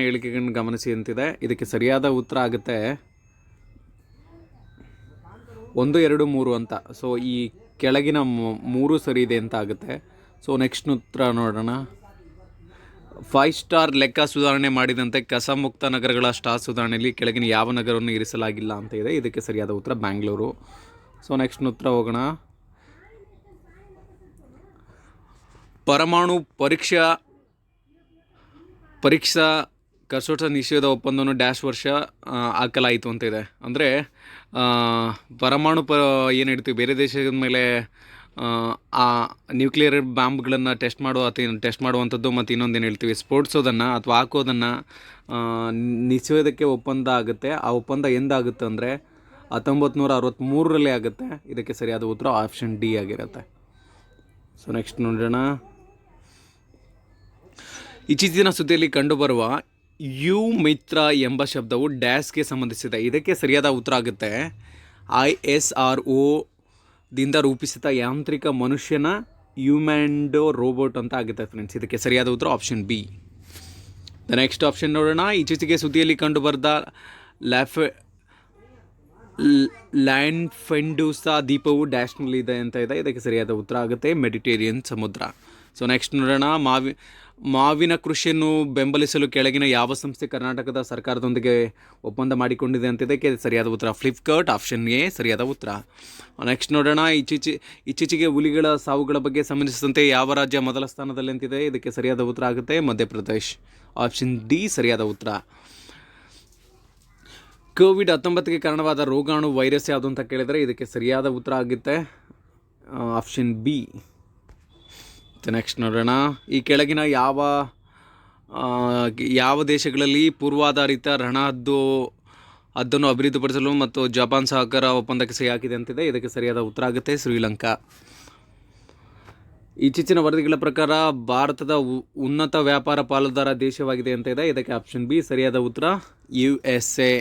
ಹೇಳಿಕೆಗಳನ್ನು ಗಮನಿಸಿ ಅಂತಿದೆ. ಇದಕ್ಕೆ ಸರಿಯಾದ ಉತ್ತರ ಆಗುತ್ತೆ 1, 2, 3 ಅಂತ. ಸೊ ಈ ಕೆಳಗಿನ 3 ಸರಿ ಇದೆ ಅಂತ ಆಗುತ್ತೆ. ಸೊ ನೆಕ್ಸ್ಟ್ ಉತ್ತರ ನೋಡೋಣ. 5 ಸ್ಟಾರ್ ಲೆಕ್ಕ ಸುಧಾರಣೆ ಮಾಡಿದಂತೆ ಕಸ ಮುಕ್ತ ನಗರಗಳ ಸ್ಟಾರ್ ಸುಧಾರಣೆಯಲ್ಲಿ ಕೆಳಗಿನ ಯಾವ ನಗರವನ್ನು ಇರಿಸಲಾಗಿಲ್ಲ ಅಂತ ಇದೆ. ಇದಕ್ಕೆ ಸರಿಯಾದ ಉತ್ತರ ಬ್ಯಾಂಗ್ಳೂರು. ಸೊ ನೆಕ್ಸ್ಟ್ ಉತ್ತರ ಹೋಗೋಣ. ಪರಮಾಣು ಪರೀಕ್ಷಾ ಕಸೋಟ ನಿಷೇಧ ಒಪ್ಪಂದವನ್ನು ಡ್ಯಾಶ್ ವರ್ಷ ಹಾಕಲಾಯಿತು ಅಂತ ಇದೆ. ಅಂದರೆ ಪರಮಾಣು ಏನು ಹೇಳ್ತೀವಿ, ಬೇರೆ ದೇಶದ ಮೇಲೆ ಆ ನ್ಯೂಕ್ಲಿಯರ್ ಬಾಂಬ್ಗಳನ್ನು ಟೆಸ್ಟ್ ಮಾಡುವಂಥದ್ದು, ಮತ್ತು ಇನ್ನೊಂದೇನು ಹೇಳ್ತೀವಿ, ಸ್ಫೋಟಿಸೋದನ್ನು ಅಥವಾ ಹಾಕೋದನ್ನು ನಿಷೇಧಕ್ಕೆ ಒಪ್ಪಂದ ಆಗುತ್ತೆ. ಆ ಒಪ್ಪಂದ ಎಂದಾಗುತ್ತೆ ಅಂದರೆ 1963ರಲ್ಲಿ ಆಗುತ್ತೆ. ಇದಕ್ಕೆ ಸರಿಯಾದ ಉತ್ತರ ಆಪ್ಷನ್ ಡಿ ಆಗಿರುತ್ತೆ. ಸೊ ನೆಕ್ಸ್ಟ್ ನೋಡೋಣ. ಇತ್ತೀಚಿನ ಸುದ್ದಿಯಲ್ಲಿ ಕಂಡುಬರುವ ಯು ಮಿತ್ರ ಎಂಬ ಶಬ್ದವು ಡ್ಯಾಶ್ಗೆ ಸಂಬಂಧಿಸಿದೆ. ಇದಕ್ಕೆ ಸರಿಯಾದ ಉತ್ತರ ಆಗುತ್ತೆ ISRO ದಿಂದ ರೂಪಿಸಿದ ಯಾಂತ್ರಿಕ ಮನುಷ್ಯನ ಹ್ಯೂಮ್ಯಾಂಡೋ ರೋಬೋಟ್ ಅಂತ ಆಗುತ್ತೆ ಫ್ರೆಂಡ್ಸ್. ಇದಕ್ಕೆ ಸರಿಯಾದ ಉತ್ತರ ಆಪ್ಷನ್ ಬಿ. ನೆಕ್ಸ್ಟ್ ಆಪ್ಷನ್ ನೋಡೋಣ. ಇತ್ತೀಚೆಗೆ ಸುದ್ದಿಯಲ್ಲಿ ಕಂಡುಬರ್ದ ಲ್ಯಾಂಫೆಂಡೂಸಾ ದ್ವೀಪವು ಡ್ಯಾಶ್ನಲ್ಲಿದೆ ಅಂತ ಇದೆ. ಇದಕ್ಕೆ ಸರಿಯಾದ ಉತ್ತರ ಆಗುತ್ತೆ ಮೆಡಿಟೇರಿಯನ್ ಸಮುದ್ರ. ಸೊ ನೆಕ್ಸ್ಟ್ ನೋಡೋಣ. ಮಾವಿನ ಕೃಷಿಯನ್ನು ಬೆಂಬಲಿಸಲು ಕೆಳಗಿನ ಯಾವ ಸಂಸ್ಥೆ ಕರ್ನಾಟಕದ ಸರ್ಕಾರದೊಂದಿಗೆ ಒಪ್ಪಂದ ಮಾಡಿಕೊಂಡಿದೆ ಅಂತಿದೆ. ಸರಿಯಾದ ಉತ್ತರ ಫ್ಲಿಪ್ಕಾರ್ಟ್, ಆಪ್ಷನ್ ಎ ಸರಿಯಾದ ಉತ್ತರ. ನೆಕ್ಸ್ಟ್ ನೋಡೋಣ. ಇತ್ತೀಚೆಗೆ ಹುಲಿಗಳ ಸಾವುಗಳ ಬಗ್ಗೆ ಸಂಬಂಧಿಸಿದಂತೆ ಯಾವ ರಾಜ್ಯ ಮೊದಲ ಸ್ಥಾನದಲ್ಲಿ ಅಂತಿದೆ. ಇದಕ್ಕೆ ಸರಿಯಾದ ಉತ್ತರ ಆಗುತ್ತೆ ಮಧ್ಯಪ್ರದೇಶ್, ಆಪ್ಷನ್ ಡಿ ಸರಿಯಾದ ಉತ್ತರ. COVID-19ಗೆ ಕಾರಣವಾದ ರೋಗಾಣು ವೈರಸ್ ಯಾವುದು ಅಂತ ಕೇಳಿದರೆ ಇದಕ್ಕೆ ಸರಿಯಾದ ಉತ್ತರ ಆಗುತ್ತೆ ಆಪ್ಷನ್ ಬಿ. ನೆಕ್ಸ್ಟ್ ನೋಡೋಣ. ಈ ಕೆಳಗಿನ ಯಾವ ದೇಶಗಳಲ್ಲಿ ಪೂರ್ವಾಧಾರಿತ ಹದ್ದನ್ನು ಅಭಿವೃದ್ಧಿಪಡಿಸಲು ಮತ್ತು ಜಪಾನ್ ಸಹಕಾರ ಒಪ್ಪಂದಕ್ಕೆ ಸಹಿ ಹಾಕಿದೆ ಅಂತಿದೆ. ಇದಕ್ಕೆ ಸರಿಯಾದ ಉತ್ತರ ಆಗುತ್ತೆ ಶ್ರೀಲಂಕಾ. ಇತ್ತೀಚಿನ ವರದಿಗಳ ಪ್ರಕಾರ ಭಾರತದ ಉನ್ನತ ವ್ಯಾಪಾರ ಪಾಲುದಾರ ದೇಶವಾಗಿದೆ ಅಂತ ಇದೆ. ಇದಕ್ಕೆ ಆಪ್ಷನ್ ಬಿ ಸರಿಯಾದ ಉತ್ತರ USA.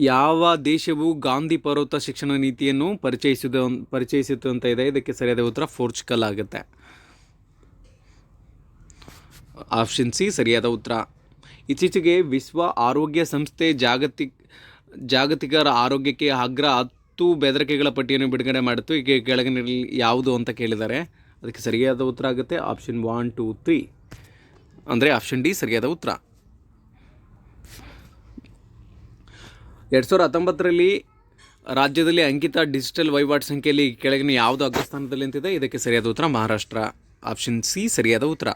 ಯಾವ ದೇಶವು ಗಾಂಧಿ ಪರ್ವತ ಶಿಕ್ಷಣ ನೀತಿಯನ್ನು ಪರಿಚಯಿಸಿತು ಅಂತ ಇದೆ. ಇದಕ್ಕೆ ಸರಿಯಾದ ಉತ್ತರ ಪೋರ್ಚುಗಲ್ ಆಗುತ್ತೆ, ಆಪ್ಷನ್ ಸಿ ಸರಿಯಾದ ಉತ್ತರ. ಇತ್ತೀಚೆಗೆ ವಿಶ್ವ ಆರೋಗ್ಯ ಸಂಸ್ಥೆ ಜಾಗತಿಕರ ಆರೋಗ್ಯಕ್ಕೆ ಅಗ್ರ 10 ಬೆದರಿಕೆಗಳ ಪಟ್ಟಿಯನ್ನು ಬಿಡುಗಡೆ ಮಾಡಿತ್ತು. ಈಗ ಕೆಳಗಿನಲ್ಲಿ ಯಾವುದು ಅಂತ ಕೇಳಿದ್ದಾರೆ. ಅದಕ್ಕೆ ಸರಿಯಾದ ಉತ್ತರ ಆಗುತ್ತೆ ಆಪ್ಷನ್ 1, 2, 3 ಅಂದರೆ ಆಪ್ಷನ್ ಡಿ ಸರಿಯಾದ ಉತ್ತರ. 2019ರಲ್ಲಿ ರಾಜ್ಯದಲ್ಲಿ ಅಂಕಿತ ಡಿಜಿಟಲ್ ವಹಿವಾಟು ಸಂಖ್ಯೆಯಲ್ಲಿ ಕೆಳಗಿನ ಯಾವುದು ಅಗ್ರಸ್ಥಾನದಲ್ಲಿ ಅಂತಿದೆ. ಇದಕ್ಕೆ ಸರಿಯಾದ ಉತ್ತರ ಮಹಾರಾಷ್ಟ್ರ, ಆಪ್ಷನ್ ಸಿ ಸರಿಯಾದ ಉತ್ತರ.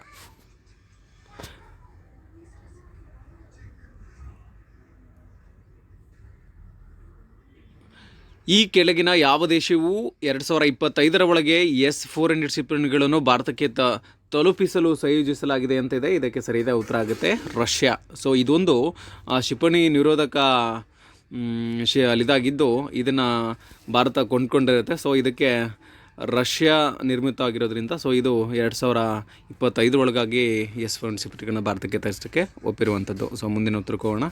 ಈ ಕೆಳಗಿನ ಯಾವ ದೇಶವು 2025ರ ಒಳಗೆ S-400 ಕ್ಷಿಪಣಿಗಳನ್ನು ಭಾರತಕ್ಕೆ ತಲುಪಿಸಲು ಸಂಯೋಜಿಸಲಾಗಿದೆ ಅಂತ ಇದೆ. ಇದಕ್ಕೆ ಸರಿಯಾದ ಉತ್ತರ ಆಗುತ್ತೆ ರಷ್ಯಾ. ಸೊ ಇದೊಂದು ಕ್ಷಿಪಣಿ ನಿರೋಧಕ ಇದಾಗಿದ್ದು ಇದನ್ನು ಭಾರತ ಕೊಂಡ್ಕೊಂಡಿರುತ್ತೆ. ಸೊ ಇದಕ್ಕೆ ರಷ್ಯಾ ನಿರ್ಮಿತ ಆಗಿರೋದ್ರಿಂದ ಸೊ ಇದು 2025 S-400 ಕ್ಷಿಪಣಿಗಳನ್ನು ಭಾರತಕ್ಕೆ ತರಿಸೋಕ್ಕೆ ಒಪ್ಪಿರುವಂಥದ್ದು. ಸೊ ಮುಂದಿನ ಉತ್ತರಕ್ಕೆ ಹೋಗೋಣ.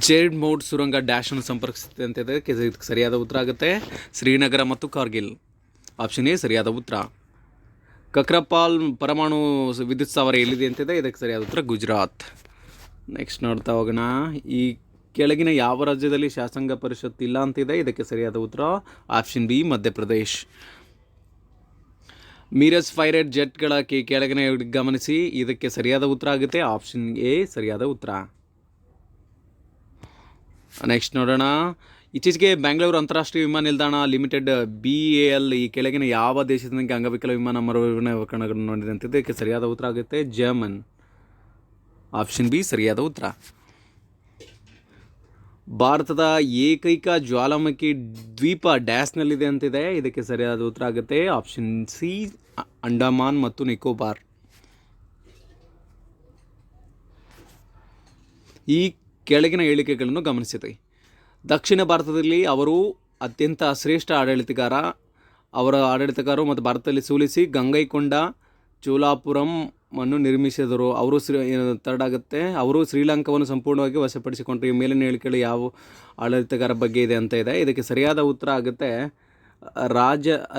ಜೇಡ್ ಮೌಡ್ ಸುರಂಗ ಡ್ಯಾಶನ್ನು ಸಂಪರ್ಕಿಸುತ್ತೆ ಅಂತ ಇದಕ್ಕೆ ಸರಿಯಾದ ಉತ್ತರ ಆಗುತ್ತೆ ಶ್ರೀನಗರ ಮತ್ತು ಕಾರ್ಗಿಲ್, ಆಪ್ಷನ್ ಎ ಸರಿಯಾದ ಉತ್ತರ. ಕಕ್ರಪಾಲ್ ಪರಮಾಣು ವಿದ್ಯುತ್ ಸ್ಥಾವರ ಎಲ್ಲಿದೆ ಅಂತಿದೆ. ಇದಕ್ಕೆ ಸರಿಯಾದ ಉತ್ತರ ಗುಜರಾತ್. ನೆಕ್ಸ್ಟ್ ನೋಡ್ತಾ ಹೋಗೋಣ. ಈ ಕೆಳಗಿನ ಯಾವ ರಾಜ್ಯದಲ್ಲಿ ಶಾಸಕಾಂಗ ಪರಿಷತ್ ಇಲ್ಲ ಅಂತಿದೆ. ಇದಕ್ಕೆ ಸರಿಯಾದ ಉತ್ತರ option B Madhya Pradesh. Mirage fighter ಜೆಟ್ಗಳ ಕೆಳಗಿನ ಗಮನಿಸಿ. ಇದಕ್ಕೆ ಸರಿಯಾದ ಉತ್ತರ ಆಗುತ್ತೆ ಆಪ್ಷನ್ ಎ ಸರಿಯಾದ ಉತ್ತರ. ನೆಕ್ಸ್ಟ್ ನೋಡೋಣ. ಇತ್ತೀಚೆಗೆ ಬೆಂಗಳೂರು ಅಂತಾರಾಷ್ಟ್ರೀಯ ವಿಮಾನ ನಿಲ್ದಾಣ ಲಿಮಿಟೆಡ್ BAL ಈ ಕೆಳಗಿನ ಯಾವ ದೇಶದಿಂದ ಅಂಗವಿಕಲ ವಿಮಾನ ಮರುವಿನ ಉಪಕರಣಗಳನ್ನು ನೋಡಿದೆ ಅಂತಿದೆ. ಇದಕ್ಕೆ ಸರಿಯಾದ ಉತ್ತರ ಆಗುತ್ತೆ ಜರ್ಮನ್, ಆಪ್ಷನ್ ಬಿ ಸರಿಯಾದ ಉತ್ತರ. ಭಾರತದ ಏಕೈಕ ಜ್ವಾಲಾಮುಖಿ ದ್ವೀಪ ಡ್ಯಾಶ್ನಲ್ಲಿದೆ ಅಂತಿದೆ. ಇದಕ್ಕೆ ಸರಿಯಾದ ಉತ್ತರ ಆಗುತ್ತೆ ಆಪ್ಷನ್ ಸಿ ಅಂಡಮಾನ್ ಮತ್ತು ನಿಕೋಬಾರ್. ಈ ಕೆಳಗಿನ ಹೇಳಿಕೆಗಳನ್ನು ಗಮನಿಸಿದೆ. ದಕ್ಷಿಣ ಭಾರತದಲ್ಲಿ ಅವರು ಅತ್ಯಂತ ಶ್ರೇಷ್ಠ ಅವರ ಆಡಳಿತಗಾರರು ಮತ್ತು ಭಾರತದಲ್ಲಿ ಸೋಲಿಸಿ ಗಂಗೈಕೊಂಡ ಚೋಲಾಪುರಂ ಅನ್ನು ನಿರ್ಮಿಸಿದರು. ಥರ್ಡ್ ಆಗುತ್ತೆ ಅವರು ಶ್ರೀಲಂಕಾವನ್ನು ಸಂಪೂರ್ಣವಾಗಿ ವಶಪಡಿಸಿಕೊಂಡ್ರು. ಈ ಮೇಲಿನ ಹೇಳಿಕೆಗಳು ಯಾವ ಆಡಳಿತಗಾರ ಬಗ್ಗೆ ಇದೆ ಅಂತ ಇದೆ. ಇದಕ್ಕೆ ಸರಿಯಾದ ಉತ್ತರ ಆಗುತ್ತೆ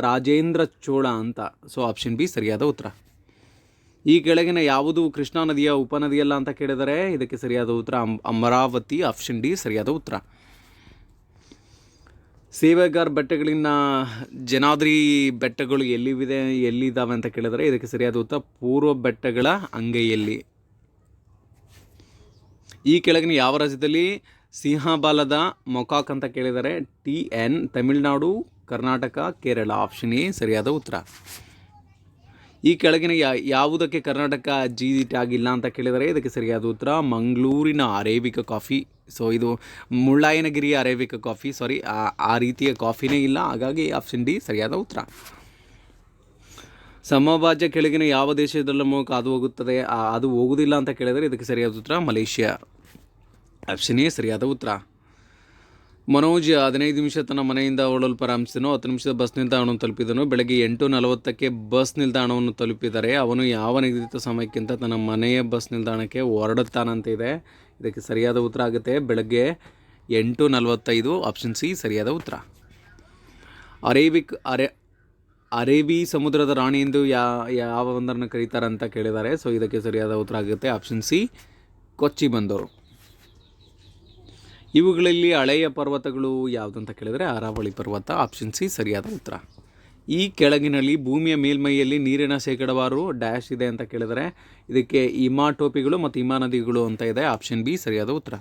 ರಾಜೇಂದ್ರ ಚೋಳ ಅಂತ. ಸೊ ಆಪ್ಷನ್ ಬಿ ಸರಿಯಾದ ಉತ್ತರ. ಈ ಕೆಳಗಿನ ಯಾವುದು ಕೃಷ್ಣಾ ನದಿಯ ಉಪನದಿಯಲ್ಲ ಅಂತ ಕೇಳಿದರೆ ಇದಕ್ಕೆ ಸರಿಯಾದ ಉತ್ತರ ಅಮರಾವತಿ. ಆಪ್ಷನ್ ಡಿ ಸರಿಯಾದ ಉತ್ತರ. ಸೇವೆಗಾರ್ ಬೆಟ್ಟಗಳಿನ ಜನಾದ್ರಿ ಬೆಟ್ಟಗಳು ಎಲ್ಲಿದ್ದಾವೆ ಅಂತ ಕೇಳಿದರೆ ಇದಕ್ಕೆ ಸರಿಯಾದ ಉತ್ತರ ಪೂರ್ವ ಬೆಟ್ಟಗಳ ಅಂಗೈಯಲ್ಲಿ. ಈ ಕೆಳಗಿನ ಯಾವ ರಾಜ್ಯದಲ್ಲಿ ಸಿಂಹಬಾಲದ ಮೊಕಾಕ್ ಅಂತ ಕೇಳಿದರೆ TN Tamil Nadu, Karnataka, Kerala. Option A ಸರಿಯಾದ ಉತ್ತರ. ಈ ಕೆಳಗಿನ ಯಾವುದಕ್ಕೆ ಕರ್ನಾಟಕ GI ಟ್ಯಾಗ್ ಇಲ್ಲ ಅಂತ ಕೇಳಿದರೆ ಇದಕ್ಕೆ ಸರಿಯಾದ ಉತ್ತರ ಮಂಗಳೂರಿನ ಅರೇಬಿಕ ಕಾಫಿ. ಸೊ ಇದು ಮುಳ್ಳಯ್ಯನಗಿರಿಯ ಅರೇಬಿಕ ಕಾಫಿ, ಸಾರಿ ಆ ರೀತಿಯ ಕಾಫಿನೇ ಇಲ್ಲ, ಹಾಗಾಗಿ ಆಪ್ಷನ್ ಡಿ ಸರಿಯಾದ ಉತ್ತರ. ಸಮಭಾಜ್ಯ ಕೆಳಗಿನ ಯಾವ ದೇಶದಲ್ಲೂ ಅದು ಹೋಗುತ್ತದೆ ಅದು ಹೋಗುವುದಿಲ್ಲ ಅಂತ ಕೇಳಿದರೆ ಇದಕ್ಕೆ ಸರಿಯಾದ ಉತ್ತರ ಮಲೇಷ್ಯಾ. ಆಪ್ಷನ್ ಎ ಸರಿಯಾದ ಉತ್ತರ. ಮನೋಜ್ 15 ನಿಮಿಷ ತನ್ನ ಮನೆಯಿಂದ ಓಡಲು ಪ್ರಾರಂಭಿಸಿದನು. 10 ನಿಮಿಷದ ಬಸ್ ನಿಲ್ದಾಣವನ್ನು ತಲುಪಿದನು. ಬೆಳಗ್ಗೆ 8:40ಕ್ಕೆ ಬಸ್ ನಿಲ್ದಾಣವನ್ನು ತಲುಪಿದರೆ ಅವನು ಯಾವ ನಿಗದಿತ ಸಮಯಕ್ಕಿಂತ ತನ್ನ ಮನೆಯ ಬಸ್ ನಿಲ್ದಾಣಕ್ಕೆ ಹೊರಡುತ್ತಾನಂತ ಇದೆ. ಇದಕ್ಕೆ ಸರಿಯಾದ ಉತ್ತರ ಆಗುತ್ತೆ ಬೆಳಗ್ಗೆ 8:45. ಆಪ್ಷನ್ ಸಿ ಸರಿಯಾದ ಉತ್ತರ. ಅರೇಬಿ ಸಮುದ್ರದ ರಾಣಿ ಎಂದು ಯಾವ ಒಂದನ್ನು ಕರೀತಾರೆ ಅಂತ ಕೇಳಿದ್ದಾರೆ. ಸೊ ಇದಕ್ಕೆ ಸರಿಯಾದ ಉತ್ತರ ಆಗುತ್ತೆ ಆಪ್ಷನ್ ಸಿ ಕೊಚ್ಚಿ ಬಂದರು. ಇವುಗಳಲ್ಲಿ ಹಳೆಯ ಪರ್ವತಗಳು ಯಾವುದಂತ ಕೇಳಿದರೆ ಅರಾವಳಿ ಪರ್ವತ. ಆಪ್ಷನ್ ಸಿ ಸರಿಯಾದ ಉತ್ತರ. ಈ ಕೆಳಗಿನಲ್ಲಿ ಭೂಮಿಯ ಮೇಲ್ಮೈಯಲ್ಲಿ ನೀರಿನ ಶೇಕಡಾವಾರು ಡ್ಯಾಶ್ ಇದೆ ಅಂತ ಕೇಳಿದರೆ ಇದಕ್ಕೆ ಹಿಮಾಟೋಪಿಗಳು ಮತ್ತು ಹಿಮಾನದಿಗಳು ಅಂತ ಇದೆ. ಆಪ್ಷನ್ ಬಿ ಸರಿಯಾದ ಉತ್ತರ.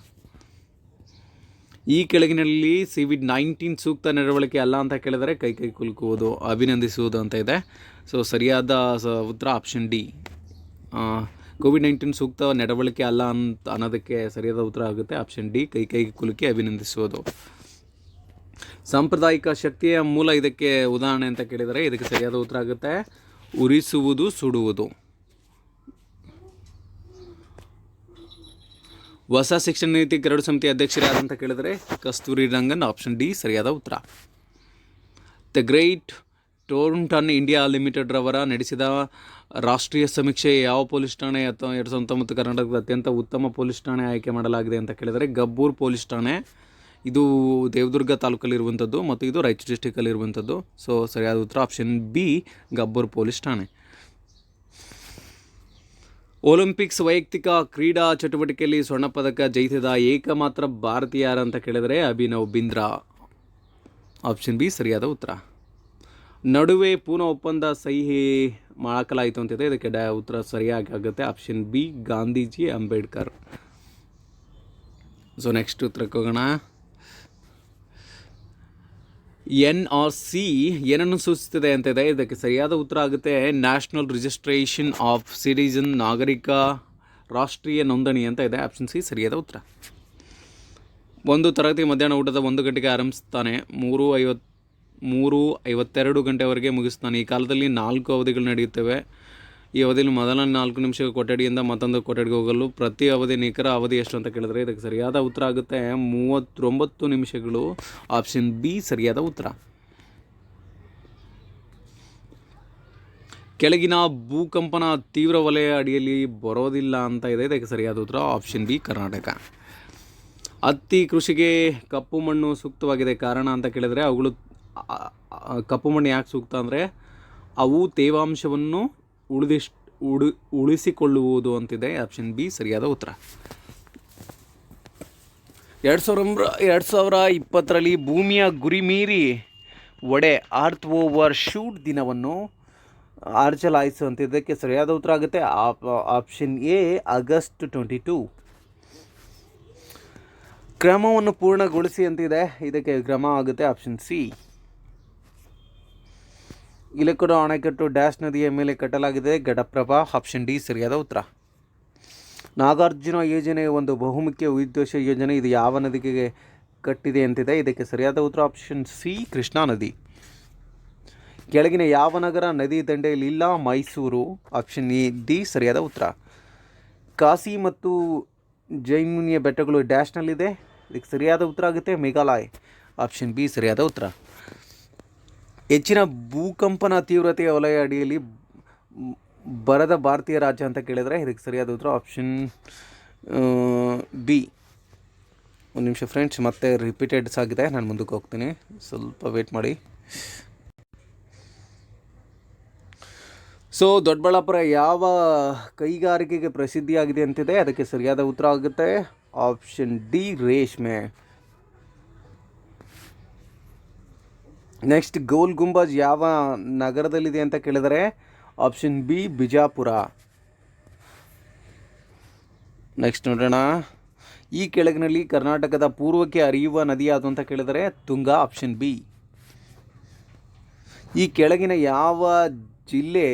ಈ ಕೆಳಗಿನಲ್ಲಿ COVID-19 ಸೂಕ್ತ ನಡವಳಿಕೆ ಅಲ್ಲ ಅಂತ ಕೇಳಿದರೆ ಕೈ ಕುಲುಕುವುದು, ಅಭಿನಂದಿಸುವುದು ಅಂತ ಇದೆ. ಸೊ ಸರಿಯಾದ ಉತ್ತರ ಆಪ್ಷನ್ ಡಿ. COVID-19 ಸೂಕ್ತ ನಡವಳಿಕೆ ಅಲ್ಲ ಅನ್ನೋದಕ್ಕೆ ಸರಿಯಾದ ಉತ್ತರ ಆಗುತ್ತೆ ಆಪ್ಷನ್ ಡಿ ಕೈ ಕುಲುಕಿ ಅಭಿನಂದಿಸುವುದು. ಸಾಂಪ್ರದಾಯಿಕ ಶಕ್ತಿಯ ಮೂಲ ಇದಕ್ಕೆ ಉದಾಹರಣೆ ಅಂತ ಕೇಳಿದರೆ ಇದಕ್ಕೆ ಸರಿಯಾದ ಉತ್ತರ ಆಗುತ್ತೆ ಉರಿಸುವುದು, ಸುಡುವುದು. ಹೊಸ ಶಿಕ್ಷಣ ನೀತಿ ಕರಡು ಸಮಿತಿ ಅಧ್ಯಕ್ಷರು ಯಾರಂತ ಕೇಳಿದರೆ ಕಸ್ತೂರಿ ರಂಗನ್. ಆಪ್ಷನ್ ಡಿ ಸರಿಯಾದ ಉತ್ತರ. ದ ಗ್ರೇಟ್ ಟೋರ್ಂಟನ್ ಇಂಡಿಯಾ ಲಿಮಿಟೆಡ್ ರವರ ನಡೆಸಿದ ರಾಷ್ಟ್ರೀಯ ಸಮೀಕ್ಷೆ ಯಾವ ಪೊಲೀಸ್ ಠಾಣೆ 2019 ಕರ್ನಾಟಕದ ಅತ್ಯಂತ ಉತ್ತಮ ಪೊಲೀಸ್ ಠಾಣೆ ಆಯ್ಕೆ ಮಾಡಲಾಗಿದೆ ಅಂತ ಕೇಳಿದರೆ ಗಬ್ಬೂರ್ ಪೊಲೀಸ್ ಠಾಣೆ. ಇದು ದೇವದುರ್ಗ ತಾಲೂಕಲ್ಲಿರುವಂಥದ್ದು ಮತ್ತು ಇದು ರಾಯಚೂರು ಡಿಸ್ಟಿಕಲ್ಲಿರುವಂಥದ್ದು. ಸೊ ಸರಿಯಾದ ಉತ್ತರ ಆಪ್ಷನ್ ಬಿ ಗಬ್ಬೂರ್ ಪೊಲೀಸ್ ಠಾಣೆ. ಒಲಿಂಪಿಕ್ಸ್ ವೈಯಕ್ತಿಕ ಕ್ರೀಡಾ ಚಟುವಟಿಕೆಯಲ್ಲಿ ಸ್ವರ್ಣ ಪದಕ ಜಯಿಸಿದ ಏಕಮಾತ್ರ ಭಾರತೀಯ ಅಂತ ಕೇಳಿದರೆ ಅಭಿನವ್ ಬಿಂದ್ರಾ. ಆಪ್ಷನ್ ಬಿ ಸರಿಯಾದ ಉತ್ತರ. ನಡುವೆ ಪೂನಾ ಒಪ್ಪಂದ ಸಹಿ ಮಾಡಲಾಯಿತು ಅಂತಿದೆ. ಇದಕ್ಕೆ ಉತ್ತರ ಸರಿಯಾಗಿ ಆಗುತ್ತೆ option B Gandhiji Ambedkar. So next ಉತ್ತರಕ್ಕೆ ಹೋಗೋಣ. NRC ಏನನ್ನು ಸೂಚಿಸುತ್ತದೆ ಅಂತಿದೆ. ಇದಕ್ಕೆ ಸರಿಯಾದ ಉತ್ತರ ಆಗುತ್ತೆ ನ್ಯಾಷನಲ್ ರಿಜಿಸ್ಟ್ರೇಷನ್ ಆಫ್ ಸಿಟಿಜನ್, ನಾಗರಿಕ ರಾಷ್ಟ್ರೀಯ ನೋಂದಣಿ ಅಂತ ಇದೆ. ಆಪ್ಷನ್ ಸಿ ಸರಿಯಾದ ಉತ್ತರ. ಒಂದು ತರಗತಿ ಮಧ್ಯಾಹ್ನ ಊಟದ 1 ಗಂಟೆಗೆ ಆರಂಭಿಸ್ತಾನೆ, 3:52 ಗಂಟೆವರೆಗೆ ಮುಗಿಸ್ತಾನೆ. ಈ ಕಾಲದಲ್ಲಿ 4 ಅವಧಿಗಳು ನಡೆಯುತ್ತವೆ. ಈ ಅವಧಿಯಲ್ಲಿ ಮೊದಲ 4 ನಿಮಿಷ ಕೊಠಡಿಯಿಂದ ಮತ್ತೊಂದು ಕೊಠಡಿಗೆ ಹೋಗಲು ಪ್ರತಿ ಅವಧಿ ನಿಖರ ಅವಧಿ ಎಷ್ಟು ಅಂತ ಕೇಳಿದರೆ ಇದಕ್ಕೆ ಸರಿಯಾದ ಉತ್ತರ ಆಗುತ್ತೆ 39 ನಿಮಿಷಗಳು. ಆಪ್ಷನ್ ಬಿ ಸರಿಯಾದ ಉತ್ತರ. ಕೆಳಗಿನ ಭೂಕಂಪನ ತೀವ್ರ ವಲಯ ಅಡಿಯಲ್ಲಿ ಬರೋದಿಲ್ಲ ಅಂತ ಇದೆ. ಇದಕ್ಕೆ ಸರಿಯಾದ ಉತ್ತರ ಆಪ್ಷನ್ ಬಿ ಕರ್ನಾಟಕ. ಹತ್ತಿ ಕೃಷಿಗೆ ಕಪ್ಪು ಮಣ್ಣು ಸೂಕ್ತವಾಗಿದೆ, ಕಾರಣ ಅಂತ ಕೇಳಿದರೆ ಅವುಗಳು ಕಪ್ಪು ಮಣ್ಣು ಯಾಕೆ ಸೂಕ್ತ ಅಂದರೆ ಅವು ತೇವಾಂಶವನ್ನು ಉಳಿಸಿಕೊಳ್ಳುವುದು ಅಂತಿದೆ. ಆಪ್ಷನ್ ಬಿ ಸರಿಯಾದ ಉತ್ತರ. 2020ರಲ್ಲಿ ಭೂಮಿಯ ಗುರಿ ಮೀರಿ ಒಡೆ ಅರ್ತ್ ಓವರ್ ಶೂಟ್ ದಿನವನ್ನು ಆಚರಿಸಲಾಯಿತು. ಇದಕ್ಕೆ ಸರಿಯಾದ ಉತ್ತರ ಆಗುತ್ತೆ ಆಪ್ಷನ್ ಎ ಆಗಸ್ಟ್ 22. ಕ್ರಮವನ್ನು ಪೂರ್ಣಗೊಳಿಸಿ ಅಂತಿದೆ. ಇದಕ್ಕೆ ಕ್ರಮ ಆಗುತ್ತೆ ಆಪ್ಷನ್ ಸಿ. ಇಲಕುಡ ಅಣೆಕಟ್ಟು ಡ್ಯಾಶ್ ನದಿಯ ಮೇಲೆ ಕಟ್ಟಲಾಗಿದೆ, ಘಟಪ್ರಭಾ. ಆಪ್ಷನ್ ಡಿ ಸರಿಯಾದ ಉತ್ತರ. ನಾಗಾರ್ಜುನ ಯೋಜನೆ ಒಂದು ಬಹುಮುಖ್ಯ ಉದ್ದೇಶ ಯೋಜನೆ, ಇದು ಯಾವ ನದಿಗೆ ಕಟ್ಟಿದೆ ಅಂತಿದೆ. ಇದಕ್ಕೆ ಸರಿಯಾದ ಉತ್ತರ ಆಪ್ಷನ್ ಸಿ ಕೃಷ್ಣಾ ನದಿ. ಕೆಳಗಿನ ಯಾವ ನಗರ ನದಿ ದಂಡೆಯಲ್ಲಿ ಇಲ್ಲ, ಮೈಸೂರು. ಆಪ್ಷನ್ ಡಿ ಸರಿಯಾದ ಉತ್ತರ. ಕಾಶಿ ಮತ್ತು ಜೈಮಿನಿಯ ಬೆಟ್ಟಗಳು ಡ್ಯಾಶ್ನಲ್ಲಿದೆ. ಇದಕ್ಕೆ ಸರಿಯಾದ ಉತ್ತರ ಆಗುತ್ತೆ ಮೇಘಾಲಯ. ಆಪ್ಷನ್ ಬಿ ಸರಿಯಾದ ಉತ್ತರ. ಹೆಚ್ಚಿನ ಭೂಕಂಪನ ತೀವ್ರತೆಯ ವಲಯ ಅಡಿಯಲ್ಲಿ ಬರದ ಭಾರತೀಯ ರಾಜ್ಯ ಅಂತ ಕೇಳಿದರೆ ಇದಕ್ಕೆ ಸರಿಯಾದ ಉತ್ತರ ಆಪ್ಷನ್ ಬಿ. ಒಂದು ನಿಮಿಷ ಫ್ರೆಂಡ್ಸ್, ಮತ್ತೆ ರಿಪೀಟೆಡ್ಸ್ ಆಗಿದೆ, ನಾನು ಮುಂದಕ್ಕೆ ಹೋಗ್ತೀನಿ, ಸ್ವಲ್ಪ ವೇಟ್ ಮಾಡಿ. ಸೊ ದೊಡ್ಡಬಳ್ಳಾಪುರ ಯಾವ ಕೈಗಾರಿಕೆಗೆ ಪ್ರಸಿದ್ಧಿಯಾಗಿದೆ ಅಂತಿದೆ, ಅದಕ್ಕೆ ಸರಿಯಾದ ಉತ್ತರ ಆಗುತ್ತೆ ಆಪ್ಷನ್ ಡಿ ರೇಷ್ಮೆ. ನೆಕ್ಸ್ಟ್ ಗೋಲ್ ಗುಂಬಜ್ ಯಾವ ನಗರದಲ್ಲಿದೆ ಅಂತ ಕೇಳಿದರೆ ಆಪ್ಷನ್ ಬಿ ಬಿಜಾಪುರ. ನೆಕ್ಸ್ಟ್ ನೋಡೋಣ, ಈ ಕೆಳಗಿನಲ್ಲಿ ಕರ್ನಾಟಕದ ಪೂರ್ವಕ್ಕೆ ಹರಿಯುವ ನದಿ ಯಾವುದು ಅಂತ ಕೇಳಿದರೆ ತುಂಗಾ, ಆಪ್ಷನ್ ಬಿ. ಈ ಕೆಳಗಿನ ಯಾವ ಜಿಲ್ಲೆ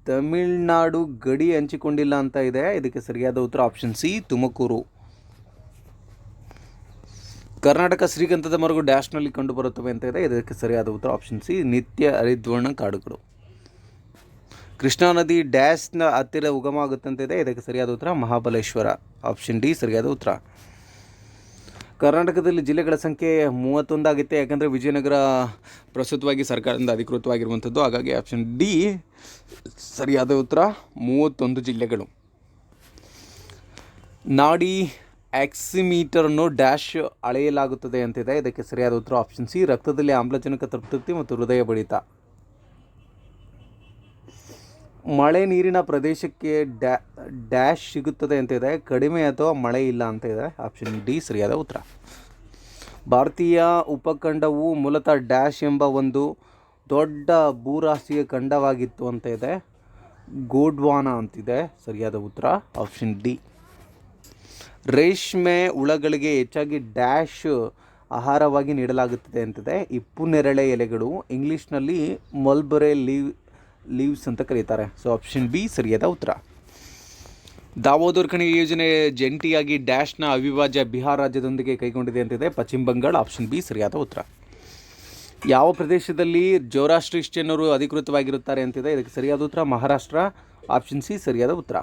ತಮಿಳುನಾಡು ಗಡಿ ಹಂಚಿಕೊಂಡಿಲ್ಲ ಅಂತ ಇದೆ, ಇದಕ್ಕೆ ಸರಿಯಾದ ಉತ್ತರ ಆಪ್ಷನ್ ಸಿ ತುಮಕೂರು. ಕರ್ನಾಟಕ ಶ್ರೀಗಂಧದ ಮರಗಳು ಡ್ಯಾಶ್ನಲ್ಲಿ ಕಂಡುಬರುತ್ತವೆ ಅಂತ ಇದೆ, ಇದಕ್ಕೆ ಸರಿಯಾದ ಉತ್ತರ ಆಪ್ಷನ್ ಸಿ ನಿತ್ಯ ಹರಿದ್ವರ್ಣ ಕಾಡುಗಳು. ಕೃಷ್ಣಾ ನದಿ ಡ್ಯಾಶ್ನ ಹತ್ತಿರ ಉಗಮ ಆಗುತ್ತಂತ ಇದೆ, ಇದಕ್ಕೆ ಸರಿಯಾದ ಉತ್ತರ ಮಹಾಬಲೇಶ್ವರ, ಆಪ್ಷನ್ ಡಿ ಸರಿಯಾದ ಉತ್ತರ. ಕರ್ನಾಟಕದಲ್ಲಿ ಜಿಲ್ಲೆಗಳ ಸಂಖ್ಯೆ 31 ಆಗುತ್ತೆ, ಯಾಕಂದರೆ ವಿಜಯನಗರ ಪ್ರಸ್ತುತವಾಗಿ ಸರ್ಕಾರದಿಂದ ಅಧಿಕೃತವಾಗಿರುವಂಥದ್ದು, ಹಾಗಾಗಿ ಆಪ್ಷನ್ ಡಿ ಸರಿಯಾದ ಉತ್ತರ 31 ಜಿಲ್ಲೆಗಳು. ನಾಡಿ ಆಕ್ಸಿಮೀಟರನ್ನು ಡ್ಯಾಶ್ ಅಳೆಯಲಾಗುತ್ತದೆ ಅಂತಿದೆ, ಇದಕ್ಕೆ ಸರಿಯಾದ ಉತ್ತರ ಆಪ್ಷನ್ ಸಿ ರಕ್ತದಲ್ಲಿ ಆಮ್ಲಜನಕ ತೃಪ್ತಿ ಮತ್ತು ಹೃದಯ ಬಡಿತ. ಮಳೆ ನೀರಿನ ಪ್ರದೇಶಕ್ಕೆ ಡ್ಯಾಶ್ ಸಿಗುತ್ತದೆ ಅಂತಿದೆ, ಕಡಿಮೆ ಅಥವಾ ಮಳೆ ಇಲ್ಲ ಅಂತ ಇದೆ, ಆಪ್ಷನ್ ಡಿ ಸರಿಯಾದ ಉತ್ತರ. ಭಾರತೀಯ ಉಪಖಂಡವು ಮೂಲತಃ ಡ್ಯಾಶ್ ಎಂಬ ಒಂದು ದೊಡ್ಡ ಭೂರಾಷ್ಟ್ರೀಯ ಖಂಡವಾಗಿತ್ತು ಅಂತ ಇದೆ, ಗೋಂಡ್ವಾನ ಅಂತಿದೆ, ಸರಿಯಾದ ಉತ್ತರ ಆಪ್ಷನ್ ಡಿ. ರೇಷ್ಮೆ ಹುಳಗಳಿಗೆ ಹೆಚ್ಚಾಗಿ ಡ್ಯಾಶ್ ಆಹಾರವಾಗಿ ನೀಡಲಾಗುತ್ತದೆ ಅಂತಿದೆ, ಇಪ್ಪು ನೇರಳೆ ಎಲೆಗಳು, ಇಂಗ್ಲೀಷ್ನಲ್ಲಿ ಮಲ್ಬರೆ ಲೀವ್ಸ್ ಅಂತ ಕರೀತಾರೆ, ಸೊ ಆಪ್ಷನ್ ಬಿ ಸರಿಯಾದ ಉತ್ತರ. ದಾವೋದರ್ ಖನಿ ಯೋಜನೆ ಜಂಟಿಯಾಗಿ ಡ್ಯಾಶ್ನ ಅವಿಭಾಜ್ಯ ಬಿಹಾರ ರಾಜ್ಯದೊಂದಿಗೆ ಕೈಗೊಂಡಿದೆ ಅಂತಿದೆ, ಪಶ್ಚಿಮ ಬಂಗಾಳ, ಆಪ್ಷನ್ ಬಿ ಸರಿಯಾದ ಉತ್ತರ. ಯಾವ ಪ್ರದೇಶದಲ್ಲಿ ಜೋರಾಷ್ಟ್ರೀಶ್ಚಿಯನ್ನರು ಅಧಿಕೃತವಾಗಿರುತ್ತಾರೆ ಅಂತಿದೆ, ಇದಕ್ಕೆ ಸರಿಯಾದ ಉತ್ತರ ಮಹಾರಾಷ್ಟ್ರ, ಆಪ್ಷನ್ ಸಿ ಸರಿಯಾದ ಉತ್ತರ.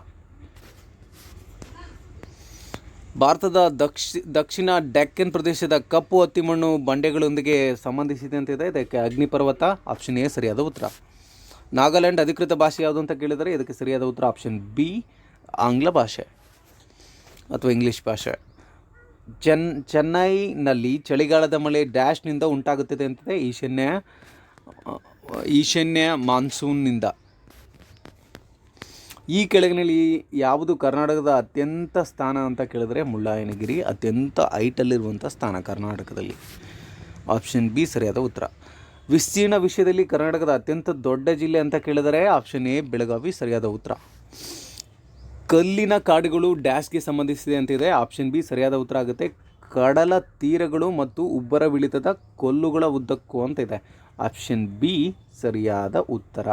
ಭಾರತದ ದಕ್ಷಿಣ ಡೆಕ್ಕನ್ ಪ್ರದೇಶದ ಕಪ್ಪು ಹತ್ತಿಮಣ್ಣು ಬಂಡೆಗಳೊಂದಿಗೆ ಸಂಬಂಧಿಸಿದೆ ಅಂತಿದೆ, ಇದಕ್ಕೆ ಅಗ್ನಿಪರ್ವತ, ಆಪ್ಷನ್ ಎ ಸರಿಯಾದ ಉತ್ತರ. ನಾಗಾಲ್ಯಾಂಡ್ ಅಧಿಕೃತ ಭಾಷೆ ಯಾವುದು ಅಂತ ಕೇಳಿದರೆ ಇದಕ್ಕೆ ಸರಿಯಾದ ಉತ್ತರ ಆಪ್ಷನ್ ಬಿ ಆಂಗ್ಲ ಭಾಷೆ ಅಥವಾ ಇಂಗ್ಲೀಷ್ ಭಾಷೆ. ಚೆನ್ನೈನಲ್ಲಿ ಚಳಿಗಾಲದ ಮಳೆ ಡ್ಯಾಶ್ನಿಂದ ಉಂಟಾಗುತ್ತದೆ ಅಂತಿದೆ, ಈಶಾನ್ಯ ಮಾನ್ಸೂನ್ನಿಂದ. ಈ ಕೆಳಗಿನಲ್ಲಿ ಯಾವುದು ಕರ್ನಾಟಕದ ಅತ್ಯಂತ ಸ್ಥಾನ ಅಂತ ಕೇಳಿದರೆ ಮುಳ್ಳಯ್ಯನಗಿರಿ ಅತ್ಯಂತ ಹೈಟಲ್ಲಿರುವಂಥ ಸ್ಥಾನ ಕರ್ನಾಟಕದಲ್ಲಿ, ಆಪ್ಷನ್ ಬಿ ಸರಿಯಾದ ಉತ್ತರ. ವಿಸ್ತೀರ್ಣ ವಿಷಯದಲ್ಲಿ ಕರ್ನಾಟಕದ ಅತ್ಯಂತ ದೊಡ್ಡ ಜಿಲ್ಲೆ ಅಂತ ಕೇಳಿದರೆ ಆಪ್ಷನ್ ಎ ಬೆಳಗಾವಿ, ಸರಿಯಾದ ಉತ್ತರ. ಕಲ್ಲಿನ ಕಾಡುಗಳು ಡ್ಯಾಶ್ಗೆ ಸಂಬಂಧಿಸಿದೆ ಅಂತಿದೆ, ಆಪ್ಷನ್ ಬಿ ಸರಿಯಾದ ಉತ್ತರ ಆಗುತ್ತೆ. ಕಡಲ ತೀರಗಳು ಮತ್ತು ಉಬ್ಬರವಿಳಿತದ ಕೊಲ್ಲುಗಳ ಉದ್ದಕ್ಕೂ ಅಂತ ಇದೆ, ಆಪ್ಷನ್ ಬಿ ಸರಿಯಾದ ಉತ್ತರ.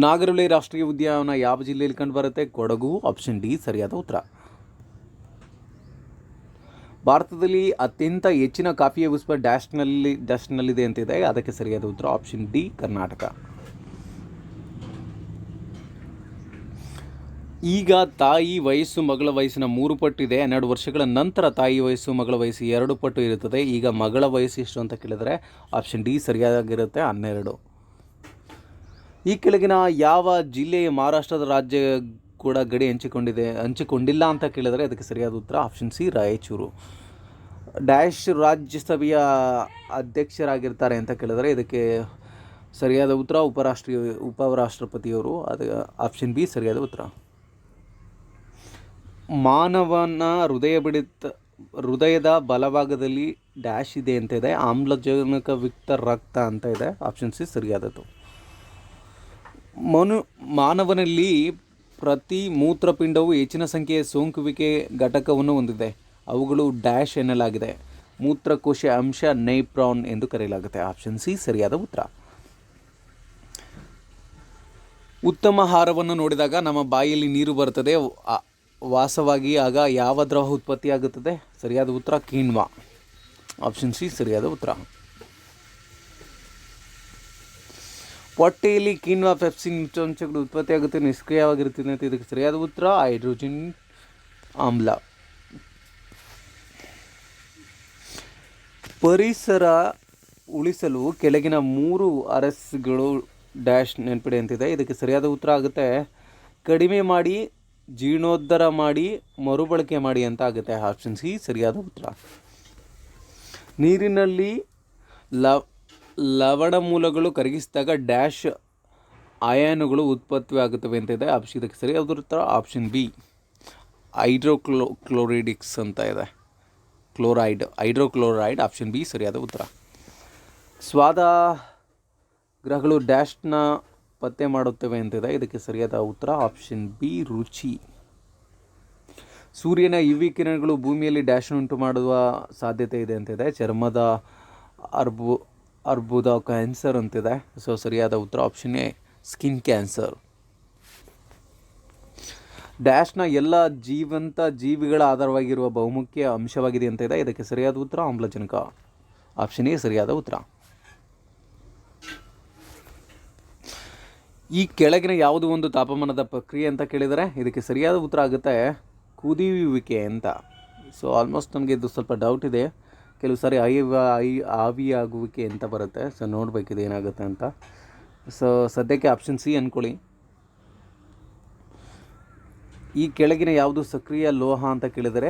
ನಾಗರಹೊಳೆ ರಾಷ್ಟ್ರೀಯ ಉದ್ಯಾನವನ ಯಾವ ಜಿಲ್ಲೆಯಲ್ಲಿ ಕಂಡುಬರುತ್ತೆ, ಕೊಡಗು, ಆಪ್ಷನ್ ಡಿ ಸರಿಯಾದ ಉತ್ತರ. ಭಾರತದಲ್ಲಿ ಅತ್ಯಂತ ಹೆಚ್ಚಿನ ಕಾಫಿಯ ಉತ್ಸವ ಡ್ಯಾಶ್ನಲ್ಲಿದೆ ಅಂತಿದೆ, ಅದಕ್ಕೆ ಸರಿಯಾದ ಉತ್ತರ ಆಪ್ಷನ್ ಡಿ ಕರ್ನಾಟಕ. ಈಗ ತಾಯಿ ವಯಸ್ಸು ಮಗಳ ವಯಸ್ಸಿನ 3 ಪಟ್ಟು ಇದೆ, 12 ವರ್ಷಗಳ ನಂತರ ತಾಯಿ ವಯಸ್ಸು ಮಗಳ ವಯಸ್ಸು 2 ಪಟ್ಟು ಇರುತ್ತದೆ. ಈಗ ಮಗಳ ವಯಸ್ಸು ಎಷ್ಟು ಅಂತ ಕೇಳಿದರೆ ಆಪ್ಷನ್ ಡಿ ಸರಿಯಾಗಿರುತ್ತೆ 12. ಈ ಕೆಳಗಿನ ಯಾವ ಜಿಲ್ಲೆಯ ಮಹಾರಾಷ್ಟ್ರದ ರಾಜ್ಯ ಕೂಡ ಗಡಿ ಹಂಚಿಕೊಂಡಿಲ್ಲ ಅಂತ ಕೇಳಿದರೆ ಅದಕ್ಕೆ ಸರಿಯಾದ ಉತ್ತರ ಆಪ್ಷನ್ ಸಿ ರಾಯಚೂರು. ಡ್ಯಾಶ್ ರಾಜ್ಯಸಭೆಯ ಅಧ್ಯಕ್ಷರಾಗಿರ್ತಾರೆ ಅಂತ ಕೇಳಿದರೆ ಇದಕ್ಕೆ ಸರಿಯಾದ ಉತ್ತರ ಉಪರಾಷ್ಟ್ರಪತಿಯವರು, ಅದು ಆಪ್ಷನ್ ಬಿ ಸರಿಯಾದ ಉತ್ತರ. ಮಾನವನ ಹೃದಯದ ಬಲಭಾಗದಲ್ಲಿ ಡ್ಯಾಶ್ ಇದೆ ಅಂತ ಇದೆ, ಆಮ್ಲಜನಕಯುಕ್ತ ರಕ್ತ ಅಂತ ಇದೆ, ಆಪ್ಷನ್ ಸಿ ಸರಿಯಾದದ್ದು. ಮಾನವನಲ್ಲಿ ಪ್ರತಿ ಮೂತ್ರಪಿಂಡವು ಹೆಚ್ಚಿನ ಸಂಖ್ಯೆಯ ಸೋಂಕುವಿಕೆ ಘಟಕವನ್ನು ಹೊಂದಿದೆ, ಅವುಗಳು ಡ್ಯಾಶ್ ಎನ್ನಲಾಗಿದೆ. ಮೂತ್ರಕೋಶ ಅಂಶ ನೈಪ್ರಾನ್ ಎಂದು ಕರೆಯಲಾಗುತ್ತೆ, ಆಪ್ಷನ್ ಸಿ ಸರಿಯಾದ ಉತ್ತರ. ಉತ್ತಮ ಆಹಾರವನ್ನು ನೋಡಿದಾಗ ನಮ್ಮ ಬಾಯಿಯಲ್ಲಿ ನೀರು ಬರುತ್ತದೆ ವಾಸವಾಗಿ, ಆಗ ಯಾವ ದ್ರವ ಉತ್ಪತ್ತಿಯಾಗುತ್ತದೆ, ಸರಿಯಾದ ಉತ್ತರ ಕೀನ್ವಾ, ಆಪ್ಷನ್ ಸಿ ಸರಿಯಾದ ಉತ್ತರ. ಹೊಟ್ಟೆಯಲ್ಲಿ ಕೀನ್ವಾ ಪೆಪ್ಸಿನ್ ಅಂಶಗಳು ಉತ್ಪತ್ತಿಯಾಗುತ್ತೆ, ನಿಷ್ಕ್ರಿಯವಾಗಿರುತ್ತದೆ ಅಂತ ಇದಕ್ಕೆ ಸರಿಯಾದ ಉತ್ತರ ಹೈಡ್ರೋಜನ್ ಆಮ್ಲ. ಪರಿಸರ ಉಳಿಸಲು ಕೆಳಗಿನ 3 ಅರಸುಗಳು ಡ್ಯಾಶ್ ನೆನಪಿಡಿ ಅಂತಿದೆ, ಇದಕ್ಕೆ ಸರಿಯಾದ ಉತ್ತರ ಆಗುತ್ತೆ ಕಡಿಮೆ ಮಾಡಿ, ಜೀರ್ಣೋದ್ಧಾರ ಮಾಡಿ, ಮರುಬಳಕೆ ಮಾಡಿ ಅಂತ ಆಗುತ್ತೆ, ಆಪ್ಷನ್ ಸಿ ಸರಿಯಾದ ಉತ್ತರ. ನೀರಿನಲ್ಲಿ ಲವಣ ಮೂಲಗಳು ಕರಗಿಸಿದಾಗ ಡ್ಯಾಶ್ ಅಯಾನುಗಳು ಉತ್ಪತ್ತಿಯಾಗುತ್ತವೆ ಅಂತ ಇದೆ. ಇದಕ್ಕೆ ಸರಿಯಾದ ಉತ್ತರ ಆಪ್ಷನ್ ಬಿ ಹೈಡ್ರೋಕ್ಲೋರಿಡಿಕ್ಸ್ ಅಂತ ಇದೆ. ಹೈಡ್ರೋಕ್ಲೋರೈಡ್ ಆಪ್ಷನ್ ಬಿ ಸರಿಯಾದ ಉತ್ತರ. ಸ್ವಾದ ಗ್ರಹಗಳು ಡ್ಯಾಶ್ನ ಪತ್ತೆ ಮಾಡುತ್ತವೆ ಅಂತಿದೆ. ಇದಕ್ಕೆ ಸರಿಯಾದ ಉತ್ತರ ಆಪ್ಷನ್ ಬಿ ರುಚಿ. ಸೂರ್ಯನ UV ಕಿರಣಗಳು ಭೂಮಿಯಲ್ಲಿ ಡ್ಯಾಶ್ ಉಂಟು ಮಾಡುವ ಸಾಧ್ಯತೆ ಇದೆ ಅಂತಿದೆ. ಚರ್ಮದ ಅರ್ಬುದ ಕ್ಯಾನ್ಸರ್ ಅಂತಿದೆ. ಸೊ ಸರಿಯಾದ ಉತ್ತರ ಆಪ್ಷನ್ ಎ ಸ್ಕಿನ್ ಕ್ಯಾನ್ಸರ್. ಡ್ಯಾಶ್ನ ಎಲ್ಲ ಜೀವಂತ ಜೀವಿಗಳ ಆಧಾರವಾಗಿರುವ ಬಹುಮುಖ್ಯ ಅಂಶವಾಗಿದೆ ಅಂತ ಇದೆ. ಇದಕ್ಕೆ ಸರಿಯಾದ ಉತ್ತರ ಆಮ್ಲಜನಕ ಆಪ್ಷನ್ ಎ ಸರಿಯಾದ ಉತ್ತರ. ಈ ಕೆಳಗಿನ ಯಾವುದು ಒಂದು ತಾಪಮಾನದ ಪ್ರಕ್ರಿಯೆ ಅಂತ ಕೇಳಿದರೆ ಇದಕ್ಕೆ ಸರಿಯಾದ ಉತ್ತರ ಆಗುತ್ತೆ ಕುದಿಯುವಿಕೆ ಅಂತ. ಸೊ ಆಲ್ಮೋಸ್ಟ್ ನನಗೆ ಇದು ಸ್ವಲ್ಪ ಡೌಟ್ ಇದೆ. ಕೆಲವು ಸಾರಿ ಆವಿಯಾಗುವಿಕೆ ಅಂತ ಬರುತ್ತೆ. ಸೊ ನೋಡಬೇಕಿದೆ ಏನಾಗುತ್ತೆ ಅಂತ. ಸೊ ಸದ್ಯಕ್ಕೆ ಆಪ್ಷನ್ ಸಿ ಅಂದ್ಕೊಳ್ಳಿ. ಈ ಕೆಳಗಿನ ಯಾವುದು ಸಕ್ರಿಯ ಲೋಹ ಅಂತ ಕೇಳಿದರೆ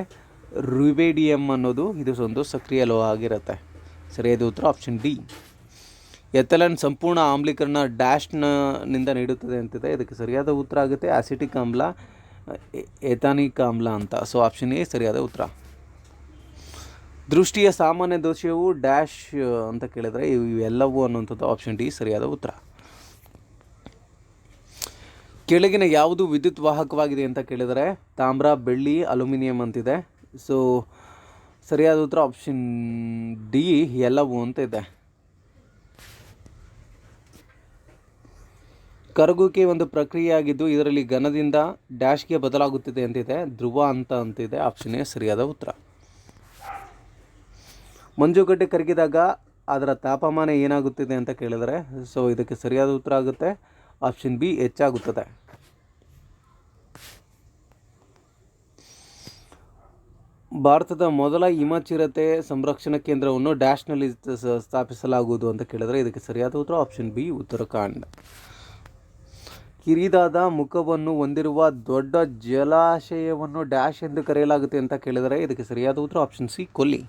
ರುಬೇಡಿಯಂ ಅನ್ನೋದು ಇದು ಒಂದು ಸಕ್ರಿಯ ಲೋಹ ಆಗಿರುತ್ತೆ. ಸರಿಯಾದ ಉತ್ತರ ಆಪ್ಷನ್ ಡಿ. ಎಥೆಲಾನ್ ಸಂಪೂರ್ಣ ಆಮ್ಲೀಕರಣ ಡ್ಯಾಶ್ನಿಂದ ನೀಡುತ್ತದೆ ಅಂತಿದೆ. ಇದಕ್ಕೆ ಸರಿಯಾದ ಉತ್ತರ ಆಗುತ್ತೆ ಆಸಿಟಿಕ್ ಆಮ್ಲ, ಎಥಾನಿಕ್ ಆಮ್ಲ ಅಂತ. ಸೊ ಆಪ್ಷನ್ ಎ ಸರಿಯಾದ ಉತ್ತರ. ದೃಷ್ಟಿಯ ಸಾಮಾನ್ಯ ದೋಷವು ಡ್ಯಾಶ್ ಅಂತ ಕೇಳಿದರೆ ಇವೆಲ್ಲವೂ ಅನ್ನುವಂಥದ್ದು ಆಪ್ಷನ್ ಡಿ ಸರಿಯಾದ ಉತ್ತರ. ಕೆಳಗಿನ ಯಾವುದು ವಿದ್ಯುತ್ ವಾಹಕವಾಗಿದೆ ಅಂತ ಕೇಳಿದರೆ ತಾಮ್ರ, ಬೆಳ್ಳಿ, ಅಲ್ಯೂಮಿನಿಯಂ ಅಂತಿದೆ. ಸೊ ಸರಿಯಾದ ಉತ್ತರ ಆಪ್ಷನ್ ಡಿ ಎಲ್ಲವೂ ಅಂತ ಇದೆ. ಕರಗುವಿಕೆ ಒಂದು ಪ್ರಕ್ರಿಯೆಯಾಗಿದ್ದು ಇದರಲ್ಲಿ ಘನದಿಂದ ಡ್ಯಾಶ್ಗೆ ಬದಲಾಗುತ್ತಿದೆ ಅಂತಿದೆ. ಧ್ರುವ ಅಂತಿದೆ. ಆಪ್ಷನ್ ಎ ಸರಿಯಾದ ಉತ್ತರ. ಮಂಜುಗಡ್ಡೆ ಕರಗಿದಾಗ ಅದರ ತಾಪಮಾನ ಏನಾಗುತ್ತಿದೆ ಅಂತ ಕೇಳಿದರೆ ಸೊ ಇದಕ್ಕೆ ಸರಿಯಾದ ಉತ್ತರ ಆಗುತ್ತೆ ಆಪ್ಷನ್ ಬಿ ಹೆಚ್ಚಾಗುತ್ತದೆ. ಭಾರತದ ಮೊದಲ ಹಿಮಚಿರತೆ ಸಂರಕ್ಷಣಾ ಕೇಂದ್ರವನ್ನು ಡ್ಯಾಶ್ನಲ್ಲಿ ಸ್ಥಾಪಿಸಲಾಗುವುದು ಅಂತ ಕೇಳಿದರೆ ಇದಕ್ಕೆ ಸರಿಯಾದ ಉತ್ತರ ಆಪ್ಷನ್ ಬಿ ಉತ್ತರಾಖಂಡ್. ಕಿರಿದಾದ ಮುಖವನ್ನು ಹೊಂದಿರುವ ದೊಡ್ಡ ಜಲಾಶಯವನ್ನು ಡ್ಯಾಶ್ ಎಂದು ಕರೆಯಲಾಗುತ್ತೆ ಅಂತ ಕೇಳಿದರೆ ಇದಕ್ಕೆ ಸರಿಯಾದ ಉತ್ತರ ಆಪ್ಷನ್ ಸಿ ಕೊಲ್ಲಿ.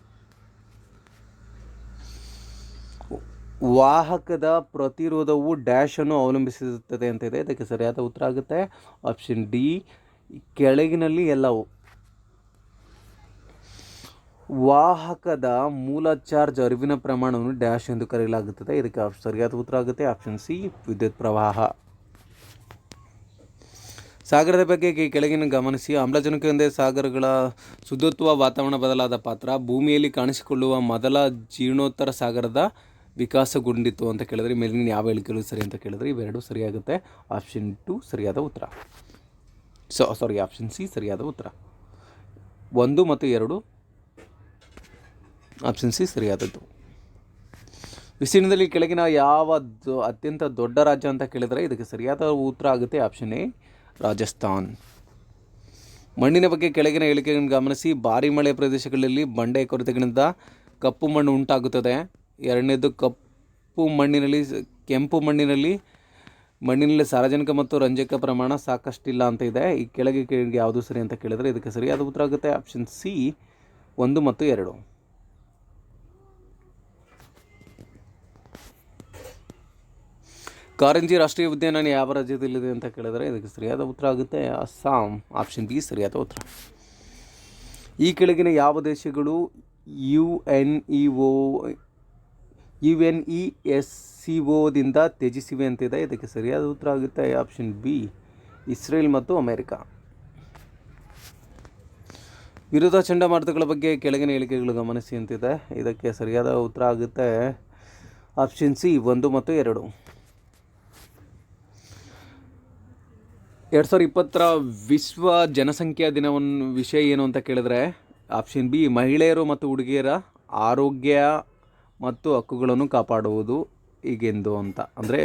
ವಾಹಕದ ಪ್ರತಿರೋಧವು ಡ್ಯಾಶ್ ಅನ್ನು ಅವಲಂಬಿಸಿರುತ್ತದೆ ಅಂತ ಇದೆ. ಇದಕ್ಕೆ ಸರಿಯಾದ ಉತ್ತರ ಆಗುತ್ತೆ ಆಪ್ಷನ್ ಡಿ ಕೆಳಗಿನಲ್ಲಿ ಎಲ್ಲವೂ. ವಾಹಕದ ಮೂಲ ಚಾರ್ಜ್ ಅರಿವಿನ ಪ್ರಮಾಣವನ್ನು ಡ್ಯಾಶ್ ಎಂದು ಕರೆಯಲಾಗುತ್ತದೆ. ಇದಕ್ಕೆ ಸರಿಯಾದ ಉತ್ತರ ಆಗುತ್ತೆ ಆಪ್ಷನ್ ಸಿ ವಿದ್ಯುತ್ ಪ್ರವಾಹ. ಸಾಗರದ ಬಗ್ಗೆ ಕೆಳಗಿನ ಗಮನಿಸಿ. ಆಮ್ಲಜನಕದಿಂದ ಸಾಗರಗಳ ಶುದ್ಧತ್ವ, ವಾತಾವರಣ ಬದಲಾದ ಪಾತ್ರ, ಭೂಮಿಯಲ್ಲಿ ಕಾಣಿಸಿಕೊಳ್ಳುವ ಮೊದಲ ಜೀರ್ಣೋತ್ತರ ಸಾಗರದ ವಿಕಾಸಗೊಂಡಿತು ಅಂತ ಕೇಳಿದ್ರೆ ಮೇಲಿನ ಯಾವ ಹೇಳಿಕೆಗಳು ಸರಿ ಅಂತ ಕೇಳಿದ್ರೆ ಇವೆರಡು ಸರಿಯಾಗುತ್ತೆ. ಆಪ್ಷನ್ 2 ಸರಿಯಾದ ಉತ್ತರ. ಆಪ್ಷನ್ ಸಿ ಸರಿಯಾದ ಉತ್ತರ. 1 ಮತ್ತು 2 ಆಪ್ಷನ್ ಸಿ ಸರಿಯಾದದ್ದು. ವಿಸ್ತೀರ್ಣದಲ್ಲಿ ಕೆಳಗಿನ ಯಾವ ಅತ್ಯಂತ ದೊಡ್ಡ ರಾಜ್ಯ ಅಂತ ಕೇಳಿದರೆ ಇದಕ್ಕೆ ಸರಿಯಾದ ಉತ್ತರ ಆಗುತ್ತೆ ಆಪ್ಷನ್ ಎ ರಾಜಸ್ಥಾನ್. ಮಣ್ಣಿನ ಬಗ್ಗೆ ಕೆಳಗಿನ ಹೇಳಿಕೆಗಳನ್ನು ಗಮನಿಸಿ. ಭಾರಿ ಮಳೆ ಪ್ರದೇಶಗಳಲ್ಲಿ ಬಂಡೆ ಕೊರತೆಗಳಿಂದ ಕಪ್ಪು ಮಣ್ಣು ಉಂಟಾಗುತ್ತದೆ. ಎರಡನೇದು ಕೆಂಪು ಮಣ್ಣಿನಲ್ಲಿ ಸಾರಜನಕ ಮತ್ತು ರಂಜಕ ಪ್ರಮಾಣ ಸಾಕಷ್ಟಿಲ್ಲ ಅಂತ ಇದೆ. ಈ ಕೆಳಗೆ ಯಾವುದು ಸರಿ ಅಂತ ಕೇಳಿದರೆ ಇದಕ್ಕೆ ಸರಿಯಾದ ಉತ್ತರ ಆಗುತ್ತೆ ಆಪ್ಷನ್ ಸಿ 1 ಮತ್ತು 2. ಕಾರಂಜಿ ರಾಷ್ಟ್ರೀಯ ಉದ್ಯಾನ ಯಾವ ರಾಜ್ಯದಲ್ಲಿದೆ ಅಂತ ಕೇಳಿದರೆ ಇದಕ್ಕೆ ಸರಿಯಾದ ಉತ್ತರ ಆಗುತ್ತೆ ಅಸ್ಸಾಂ. ಆಪ್ಷನ್ ಬಿ ಸರಿಯಾದ ಉತ್ತರ. ಈ ಕೆಳಗಿನ ಯಾವ ದೇಶಗಳು UNESCOದಿಂದ ತ್ಯಜಿಸಿವೆ ಅಂತಿದೆ. ಇದಕ್ಕೆ ಸರಿಯಾದ ಉತ್ತರ ಆಗುತ್ತೆ ಆಪ್ಷನ್ ಬಿ ಇಸ್ರೇಲ್ ಮತ್ತು ಅಮೆರಿಕ. ವಿರೋಧ ಚಂಡಮಾರುತಗಳ ಬಗ್ಗೆ ಕೆಳಗಿನ ಹೇಳಿಕೆಗಳು ಗಮನಿಸಿ ಅಂತಿದೆ. ಇದಕ್ಕೆ ಸರಿಯಾದ ಉತ್ತರ ಆಗುತ್ತೆ ಆಪ್ಷನ್ ಸಿ 1 ಮತ್ತು 2. 2020 ವಿಶ್ವ ಜನಸಂಖ್ಯಾ ದಿನವನ್ನು ವಿಷಯ ಏನು ಅಂತ ಕೇಳಿದ್ರೆ ಆಪ್ಷನ್ ಬಿ ಮಹಿಳೆಯರು ಮತ್ತು ಹುಡುಗಿಯರ ಆರೋಗ್ಯ ಮತ್ತು ಹಕ್ಕುಗಳನ್ನು ಕಾಪಾಡುವುದು ಹೀಗೆಂದು ಅಂತ. ಅಂದರೆ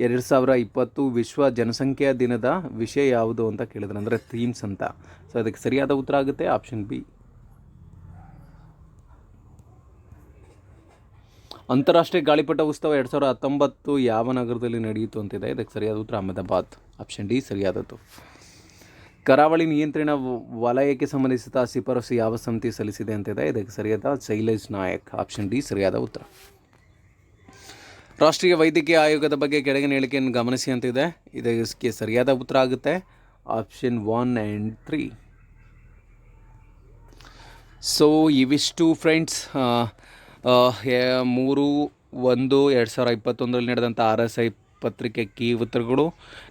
2020 ವಿಶ್ವ ಜನಸಂಖ್ಯಾ ದಿನದ ವಿಷಯ ಯಾವುದು ಅಂತ ಕೇಳಿದ್ರೆ ಅಂದರೆ ಥೀಮ್ಸ್ ಅಂತ. ಸೊ ಅದಕ್ಕೆ ಸರಿಯಾದ ಉತ್ತರ ಆಗುತ್ತೆ ಆಪ್ಷನ್ ಬಿ. ಅಂತಾರಾಷ್ಟ್ರೀಯ ಗಾಳಿಪಟ ಉತ್ಸವ 2019 ಯಾವ ನಗರದಲ್ಲಿ ನಡೆಯಿತು ಅಂತಿದೆ. ಇದಕ್ಕೆ ಸರಿಯಾದ ಉತ್ತರ ಅಹಮದಾಬಾದ್. ಆಪ್ಷನ್ ಡಿ ಸರಿಯಾದದ್ದು. ಕರಾವಳಿ ನಿಯಂತ್ರಣ ವಲಯಕ್ಕೆ ಸಂಬಂಧಿಸಿದ ಶಿಫಾರಸು ಯಾವ ಸಮಿತಿ ಸಲ್ಲಿಸಿದೆ ಅಂತಿದೆ. ಇದಕ್ಕೆ ಸರಿಯಾದ ಶೈಲೇಶ್ ನಾಯಕ್. ಆಪ್ಷನ್ ಡಿ ಸರಿಯಾದ ಉತ್ತರ. ರಾಷ್ಟ್ರೀಯ ವೈದ್ಯಕೀಯ ಆಯೋಗದ ಬಗ್ಗೆ ಕೆಳಗಿನ ಹೇಳಿಕೆಯನ್ನು ಗಮನಿಸಿ ಅಂತಿದೆ. ಇದಕ್ಕೆ ಸರಿಯಾದ ಉತ್ತರ ಆಗುತ್ತೆ ಆಪ್ಷನ್ 1 and 3. ಸೊ ಇವಿಷ್ಟು ಫ್ರೆಂಡ್ಸ್ 3/1/2021 ನಡೆದಂಥ RSI ಪತ್ರಿಕೆ ಕೀ ಉತ್ತರಗಳು.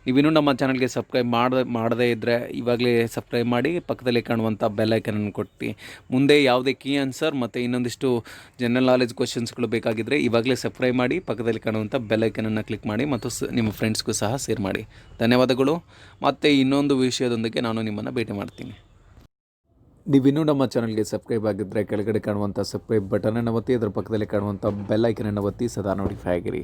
ನೀವಿನ್ನೂ ನಮ್ಮ ಚಾನಲ್ಗೆ ಸಬ್ಸ್ಕ್ರೈಬ್ ಮಾಡದೇ ಇದ್ದರೆ ಇವಾಗಲೇ ಸಬ್ಸ್ಕ್ರೈಬ್ ಮಾಡಿ, ಪಕ್ಕದಲ್ಲಿ ಕಾಣುವಂಥ ಬೆಲ್ ಐಕನನ್ನು ಕೊಟ್ಟು ಮುಂದೆ ಯಾವುದೇ ಕೀ ಆನ್ಸರ್ ಮತ್ತು ಇನ್ನೊಂದಿಷ್ಟು ಜನರಲ್ ನಾಲೆಜ್ ಕ್ವಶನ್ಸ್ಗಳು ಬೇಕಾಗಿದ್ದರೆ ಇವಾಗಲೇ ಸಬ್ಸ್ಕ್ರೈಬ್ ಮಾಡಿ, ಪಕ್ಕದಲ್ಲಿ ಕಾಣುವಂಥ ಬೆಲ್ ಐಕನನ್ನು ಕ್ಲಿಕ್ ಮಾಡಿ ಮತ್ತು ನಿಮ್ಮ ಫ್ರೆಂಡ್ಸ್ಗೂ ಸಹ ಶೇರ್ ಮಾಡಿ. ಧನ್ಯವಾದಗಳು. ಮತ್ತು ಇನ್ನೊಂದು ವಿಷಯದೊಂದಿಗೆ ನಾನು ನಿಮ್ಮನ್ನು ಭೇಟಿ ಮಾಡ್ತೀನಿ. ನೀವಿನ್ನೂ ನಮ್ಮ ಚಾನಲ್ಗೆ ಸಬ್ಸ್ಕ್ರೈಬ್ ಆಗಿದ್ದರೆ ಕೆಳಗಡೆ ಕಾಣುವಂಥ ಸಬ್ಸ್ಕ್ರೈಬ್ ಬಟನನ್ನು ಒತ್ತಿ, ಅದರ ಪಕ್ಕದಲ್ಲಿ ಕಾಣುವಂಥ ಬೆಲ್ ಐಕನನ್ನು ಒತ್ತಿ ಸದಾ ನೋಟಿಫೈ ಆಗಿರಿ.